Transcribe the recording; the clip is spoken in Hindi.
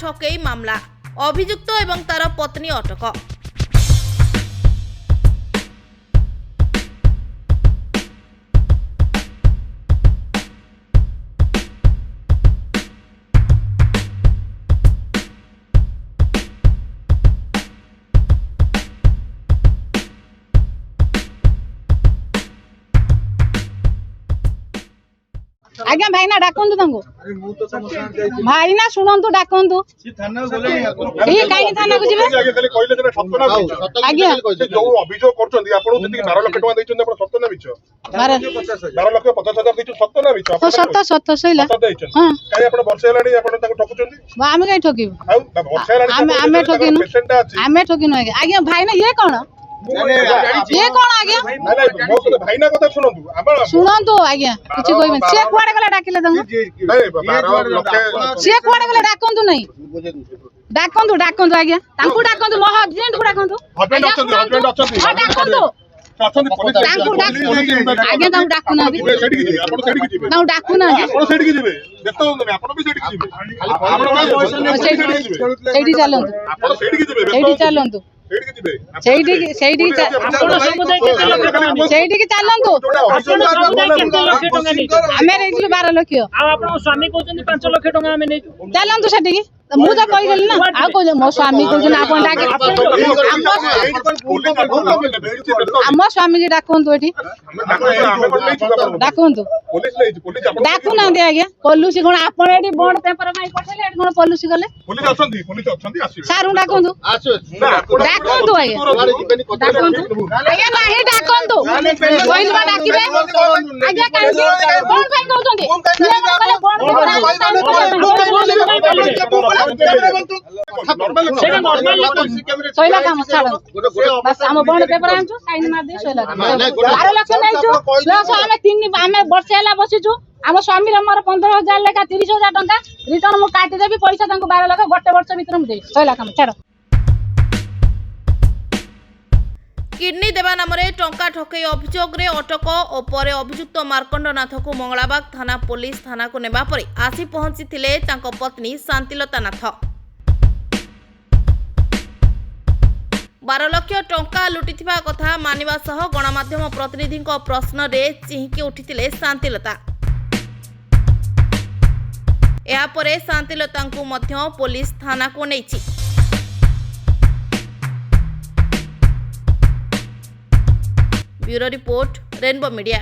ठकेई मामला अभियुक्त एवं तार पत्नी अटक। आज्ञा भाईना डाकंतु तंगो भाईना सुनंतु डाकंतु ये काई थाना को जिवे आगे खाली कहले जे सत्य ना मिछ आज्ञा जो अभियोग करछन्ती आपन जति 12 लाख टका दैछन्ती आपन सत्य ना मिछ 12 लाख 50,000 दैछ सत्य ना मिछ तो सत्य सैला हां काई आपन वर्ष हेलानी आपन ताको ठकुचन्ती आमे काई ठकिबो आउ वर्ष हेलानी आमे ठकिनु पेशेंट अछि आमे ठकिनु आज्ञा भाईना ये कोन ये कोन आज्ञा नहीं मो भाईना कथा सुनंतु सुनंतु आज्ञा किछि कोइबे से कुआडे गला डाकिले तंगो नहीं 12 लाख से कुआडे गला डाकंतु नहीं डाकंतु आज्ञा तांकु डाकंतु मोह एजेंट को डाकंतु हस्बैंड अछन्ती हां डाकंतु अछन्ती पुलिस आज्ञा तांकु डाकु ना सेठी की जिवे आपन सेठी की जिवे तांकु डाकु ना आपन सेठी की जिवे देखतो नहीं आपन भी सेठी की जिवे आपन सेठी चलंतु आपन सेठी की जिवे सेठी चलंतु ସେଇଠି ଚାଲନ୍ତୁ ଆମେ ନେଇଥିଲୁ 12 ଲକ୍ଷ ଆଉ ଆପଣଙ୍କ ସ୍ୱାମୀ କହୁଛନ୍ତି 5 ଲକ୍ଷ ଟଙ୍କା ଆମେ ନେଇଛୁ ଚାଲନ୍ତୁ ସେଠିକି ମୁଁ ତ କହିଦେଲି ନା ଆଉ କହୁଛ ମୋ ସ୍ୱାମୀ କହୁଛନ୍ତି ଆପଣ ଆମ ସ୍ୱାମୀ କି ଡାକନ୍ତୁ ଏଠି ଡାକନ୍ତୁ ଡାକୁନାହାନ୍ତି ଆଜ୍ଞା ପୋଲିସ କଣ ଆପଣ ଏଠି ବଣ୍ଡ ପେପର ପାଇଁ ପଠେଇଲେ ଏଠି କଣ ପୋଲିସ ଗଲେ ସାର୍ ଡାକନ୍ତୁ ଡାକନ୍ତୁ ଆଜ୍ଞା ଡାକନ୍ତୁ ଆଜ୍ଞା ନାହିଁ ଡାକନ୍ତୁ କହିଲି ବା ଡାକିବେ ଆଜ୍ଞା କାହିଁକି କଣ ପାଇଁ କହୁଛନ୍ତି ଶୋଇଲା କାମ ଛାଡ଼ ବାସ୍ ଆମ ବଣ୍ଡ ପେପର ଆଣିଛୁ ସାଇନ୍ ମାରିଦେଇ ଶୋଇଲା 12 ଲକ୍ଷ ନେଇଛୁ ପ୍ଲସ୍ ଆମେ ବର୍ଷେ ହେଲା ବସିଛୁ ଆମ ସ୍ୱାମୀର ମୋର 15,000 ଲେଖା 30,000 ଟଙ୍କା ରିଟର୍ନ ମୁଁ କାଟିଦେବି ପଇସା ତାଙ୍କୁ 12 ଲକ୍ଷ ଗୋଟେ ବର୍ଷ ଭିତରେ ମୁଁ ଦେବି ଶୋଇଲା କାମ ଛାଡ଼। किडनी देवा नाम टंका ठकई अभियोग अटक और पर अभियुक्त मार्कंडनाथ को मंगलाबाग थाना पुलिस थाना को नेबा परे आसी पहुंची पत्नी शांतिलता नाथ 12 लक्ष टंका लुटिथिबा कथा मानिबा सह गणमाध्यम प्रतिनिधि प्रश्न रे चिहिकी उठिथिले शांतिलता। या परे शांतिलता को मध्य पुलिस थाना को नेछि। Bureau report Rainbow media.